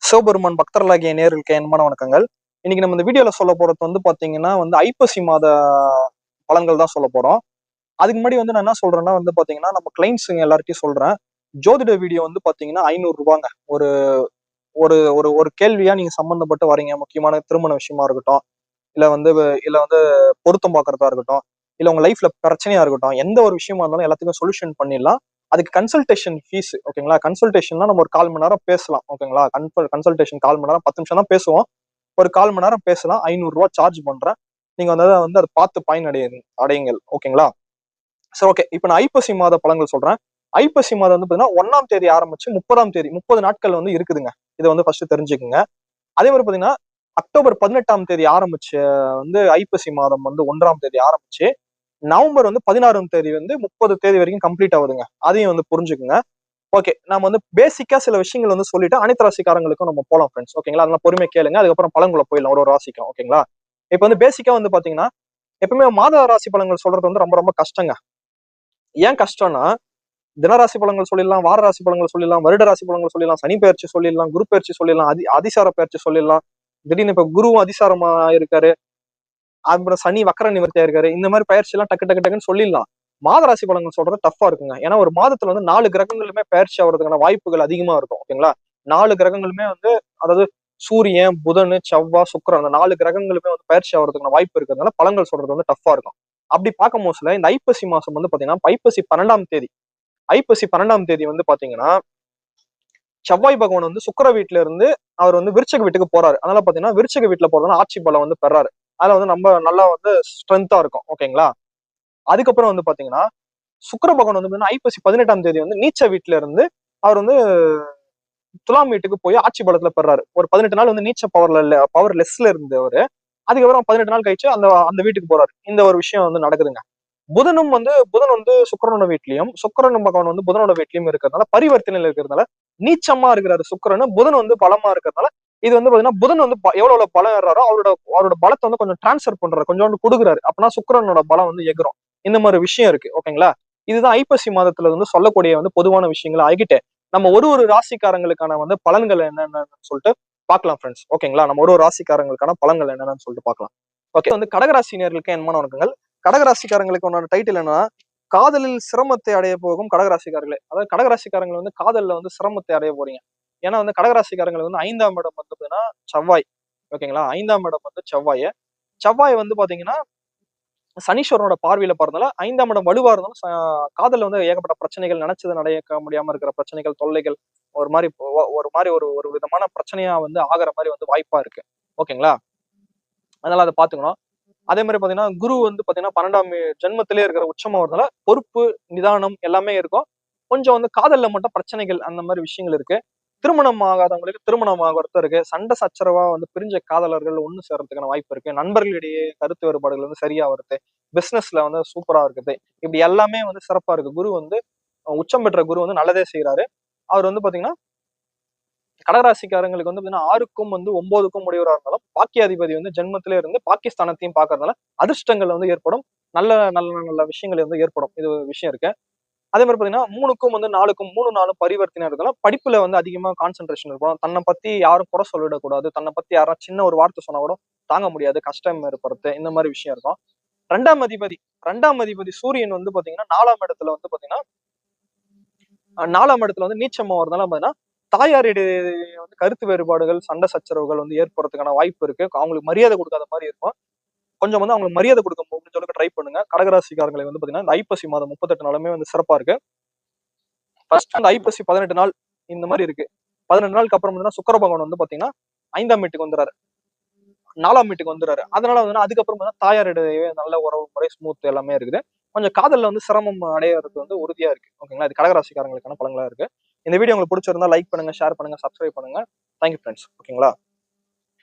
சிவபெருமான் பக்தர்களாகிய நேர்களுக்கு அன்பான வணக்கங்கள். இன்னைக்கு நம்ம இந்த வீடியோல சொல்ல போறது வந்து பாத்தீங்கன்னா ஐப்பசி மாத பலன்கள் தான் சொல்ல போறோம். அதுக்கு முன்னாடி நான் என்ன சொல்றேன்னா பாத்தீங்கன்னா நம்ம கிளைண்ட்ஸுங்க எல்லார்ட்டையும் சொல்றேன். ஜோதிட வீடியோ பாத்தீங்கன்னா 500 ரூபாங்க. ஒரு ஒரு ஒரு ஒரு கேள்வியா நீங்க சம்பந்தப்பட்டு வரீங்க, முக்கியமான திருமண விஷயமா இருக்கட்டும், இல்ல இல்ல பொருத்தம் பார்க்கறதா இருக்கட்டும், இல்ல உங்க லைஃப்ல பிரச்சனையா இருக்கட்டும், எந்த ஒரு விஷயமா இருந்தாலும் எல்லாத்துக்கும் சொல்யூஷன் பண்ணிடலாம். அதுக்கு கன்சல்டேஷன் ஃபீஸ், ஓகேங்களா? கன்சல்டேஷன்னா நம்ம ஒரு 1/4 மணி நேரம் பேசலாம், ஓகேங்களா? கன்சல்டேஷன் 1/4 மணி நேரம், 10 நிமிஷம் தான் பேசுவோம். ஒரு 1/4 மணி நேரம் பேசலாம். 500 ரூபாய் சார்ஜ் பண்றேன். நீங்க அதை பார்த்து பயன் அடையுங்கள், ஓகேங்களா? சரி, ஓகே. இப்ப நான் ஐப்பசி மாத பலன்கள் சொல்றேன். ஐப்பசி மாதம் பாத்தீங்கன்னா 1ஆம் தேதி ஆரம்பிச்சு 30ஆம் தேதி 30 நாட்கள் இருக்குதுங்க. இதை ஃபர்ஸ்ட் தெரிஞ்சுக்குங்க. அதே மாதிரி பாத்தீங்கன்னா அக்டோபர் 18ஆம் தேதி ஆரம்பிச்சு ஐப்பசி மாதம் 1ஆம் தேதி ஆரம்பிச்சு நவம்பர் 16ஆம் தேதி 30 தேதி வரைக்கும் கம்ப்ளீட் ஆகுதுங்க. அதையும் புரிஞ்சுக்குங்க. ஓகே, நாம பேசிக்கா சில விஷயங்கள் சொல்லிட்டு அனைத்து ராசிக்காரங்களுக்கும் நம்ம போலாம் ஃப்ரெண்ட்ஸ், ஓகேங்களா? அதெல்லாம் பொறுமையா கேளுங்க. அதுக்கப்புறம் பலன்குள்ள போயிடலாம் ஒரு ராசிக்கும், ஓகேங்களா? இப்ப பேசிக்கா பாத்தீங்கன்னா எப்பவுமே மாத ராசி பலன்கள் சொல்றது ரொம்ப ரொம்ப கஷ்டங்க. ஏன் கஷ்டம்னா, தினராசி பலன்கள் சொல்லிடலாம், வார ராசி பலன்கள் சொல்லிடலாம், வருட ராசி பலன்கள் சொல்லிடலாம், சனி பயிற்சி சொல்லிடலாம், குரு பயிற்சி சொல்லிடலாம், அதிசார பயிற்சி சொல்லிடலாம். திடீர்னு இப்ப குருவும் அதிசாரமா இருக்காரு, அப்புறம் சனி வக்கர நிவர்த்தியா இருக்காரு. இந்த மாதிரி பயிற்சி எல்லாம் டக்கு டக்கு டக்குன்னு சொல்லிடலாம். மாத ராசி பலன்கள் சொல்றது டஃபா இருக்குங்க. ஏன்னா ஒரு மாதத்துல 4 கிரகங்களுமே பயிற்சி ஆகிறதுக்கான வாய்ப்புகள் அதிகமா இருக்கும், ஓகேங்களா? 4 கிரகங்களுமே அதாவது சூரியன், புதன், செவ்வாய், சுக்கிரன், அந்த 4 கிரகங்களுமே பயிற்சி ஆகிறதுக்கான வாய்ப்பு இருக்கிறதுனால பலன்கள் சொல்றது டஃபா இருக்கும். அப்படி பார்க்கும் போதுல இந்த ஐப்பசி மாசம் பாத்தீங்கன்னா ஐப்பசி 12ஆம் தேதி, ஐப்பசி 12ஆம் தேதி பாத்தீங்கன்னா செவ்வாய் பகவான் சுக்கிர வீட்டுல இருந்து அவர் விருச்சக வீட்டுக்கு போறாரு. அதனால பாத்தீங்கன்னா விருச்சக வீட்டுல போறதுனால ஆட்சி பலம் பெறாரு. அதுல நம்ம நல்லா ஸ்ட்ரென்த்தா இருக்கும், ஓகேங்களா? அதுக்கப்புறம் பாத்தீங்கன்னா சுக்கிர பகவான் ஐப்பசி 18ஆம் தேதி நீச்ச வீட்டுல இருந்து அவர் துலாம் வீட்டுக்கு போய் ஆட்சி பலத்துல பெறாரு. ஒரு 18 நாள் நீச்ச பவர்லெஸ்ல இருந்து அவரு. அதுக்கப்புறம் 18 நாள் கழிச்சு அந்த அந்த வீட்டுக்கு போறாரு. இந்த ஒரு விஷயம் நடக்குதுங்க. புதனும் புதன் சுக்கிரனோட வீட்லயும், சுக்கிரன் பகவான் புதனோட வீட்லயும் இருக்கிறதுனால பரிவர்த்தனையில இருக்கிறதுனால நீச்சமா இருக்கிறாரு சுக்கிரன். புதன் பலமா இருக்கிறதுனால இது பாத்தீங்கன்னா புதன் எவ்வளவு பலம் ஏறாரோ அவரோட அவரோட பலத்தை கொஞ்சம் டிரான்ஸ்பர் பண்றாரு, கொஞ்சோண்டு கொடுக்குறாரு. அப்பனா சுக்கிரனோட பலம் எகிறோம். இந்த மாதிரி விஷயம் இருக்கு, ஓகேங்களா? இதுதான் ஐப்பசி மாதத்துல சொல்லக்கூடிய பொதுவான விஷயங்கள் ஆகிட்டு நம்ம ஒரு ராசிக்காரங்களுக்கான பலன்கள் என்னன்னு சொல்லிட்டு பார்க்கலாம் ஃப்ரெண்ட்ஸ், ஓகேங்களா? நம்ம ஒரு ராசிக்காரங்களுக்கான பலன்கள் என்னன்னு சொல்லிட்டு பார்க்கலாம். ஓகே, கடகராசினியர்களுக்கு என்மான வணக்கங்கள். கடகராசிக்காரங்களுக்கு உண்டான டைட்டில் என்னன்னா, காதலில் சிரமத்தை அடைய போகும் கடகராசிக்காரர்களே. அதாவது கடகராசிக்காரங்களை காதல்ல சிரமத்தை அடைய போறீங்க. ஏன்னா கடகராசிக்காரங்களுக்கு 5ஆம் இடம் பாத்தீங்கன்னா செவ்வாய், ஓகேங்களா? 5ஆம் இடம் செவ்வாய். செவ்வாய் பாத்தீங்கன்னா சனீஸ்வரனோட பார்வையில போறதுனால 5ஆம் இடம் வலுவா இருந்தாலும் காதல்ல ஏகப்பட்ட பிரச்சனைகள், நினைச்சது நடக்க முடியாம இருக்கிற பிரச்சனைகள், தொல்லைகள், ஒரு மாதிரி ஒரு ஒரு விதமான பிரச்சனையா ஆகிற மாதிரி வாய்ப்பா இருக்கு, ஓகேங்களா? அதனால அதை பாத்துக்கணும். அதே மாதிரி பாத்தீங்கன்னா குரு பாத்தீங்கன்னா 12ஆம் ஜென்மத்திலே இருக்கிற உச்சமா வரதுனால பொறுப்பு, நிதானம் எல்லாமே இருக்கும். கொஞ்சம் காதல்ல மட்டும் பிரச்சனைகள், அந்த மாதிரி விஷயங்கள் இருக்கு. திருமணம் ஆகாதவங்களுக்கு திருமணம் ஆகிறது இருக்கு. சண்டை சச்சரவா பிரிஞ்ச காதலர்கள் ஒண்ணு சேர்றதுக்கான வாய்ப்பு இருக்கு. நண்பர்களிடையே கருத்து வேறுபாடுகள் சரியா வருது. பிசினஸ்ல சூப்பரா இருக்குது. இப்படி எல்லாமே சிறப்பா இருக்கு. குரு உச்சம் பெற்ற குரு நல்லதே செய்யறாரு. அவர் பாத்தீங்கன்னா கடகராசிக்காரங்களுக்கு பாத்தீங்கன்னா 6க்கும் 9க்கும் உடையவரா இருந்தாலும் பாக்கியாதிபதி ஜென்மத்திலே இருந்து பாகிஸ்தானத்தையும் பாக்குறதுனால அதிர்ஷ்டங்கள் ஏற்படும். நல்ல நல்ல நல்ல விஷயங்கள் ஏற்படும். இது ஒரு விஷயம் இருக்கு. அதே மாதிரி பாத்தீங்கன்னா 3க்கும் 4க்கும் 3 4 பரிவர்த்தனை இருந்தாலும் படிப்புல அதிகமா கான்சென்ட்ரேஷன் இருக்கும். தன்னை பத்தி யாரும் குறை சொல்லிடக்கூடாது. தன்னை பத்தி யாரும் சின்ன ஒரு வார்த்தை சொன்னா கூட தாங்க முடியாது, கஷ்டம் ஏற்படுத்து, இந்த மாதிரி விஷயம் இருக்கும். 2ஆம் அதிபதி 2ஆம் அதிபதி சூரியன் பாத்தீங்கன்னா 4ஆம் இடத்துல பாத்தீங்கன்னா 4ஆம் இடத்துல நீச்சமா வரதுனால பாத்தீங்கன்னா தாயாரிடையே கருத்து வேறுபாடுகள், சண்டை சச்சரவுகள் ஏற்படுறதுக்கான வாய்ப்பு இருக்கு. அவங்களுக்கு மரியாதை கொடுக்காத மாதிரி இருக்கும். கொஞ்சம் அவங்களுக்கு மரியாதை கொடுக்க முடிஞ்ச அளவுக்கு ட்ரை பண்ணுங்க. கடகராசிக்காரங்களை பாத்தீங்கன்னா இந்த ஐப்பசி மாதம் 38 நாளுமே சிறப்பா இருக்கு. ஃபர்ஸ்ட் ஐப்பசி 18 நாள் இந்த மாதிரி இருக்கு. 18 நாளுக்கு அப்புறம் சுக்கிர பகவான் பாத்தீங்கன்னா 5ஆம் வீட்டுக்கு வந்துறாரு, 4ஆம் வீட்டுக்கு வந்துறாரு. அதனால அதுக்கப்புறம் தாயாரிடையே நல்ல உறவு முறை, ஸ்மூத் எல்லாமே இருக்குது. கொஞ்சம் காதல்ல சிரமம் அடையறது உறுதியா இருக்கு, ஓகேங்களா? இது கடகராசிக்காரங்களுக்கான பலன்களா இருக்கு. இந்த வீடியோ உங்களுக்கு பிடிச்சிருந்தா லைக் பண்ணுங்க, ஷேர் பண்ணுங்க, சப்ஸ்கிரைப் பண்ணுங்க. தேங்க்யூ ஃப்ரெண்ட்ஸ், ஓகேங்களா?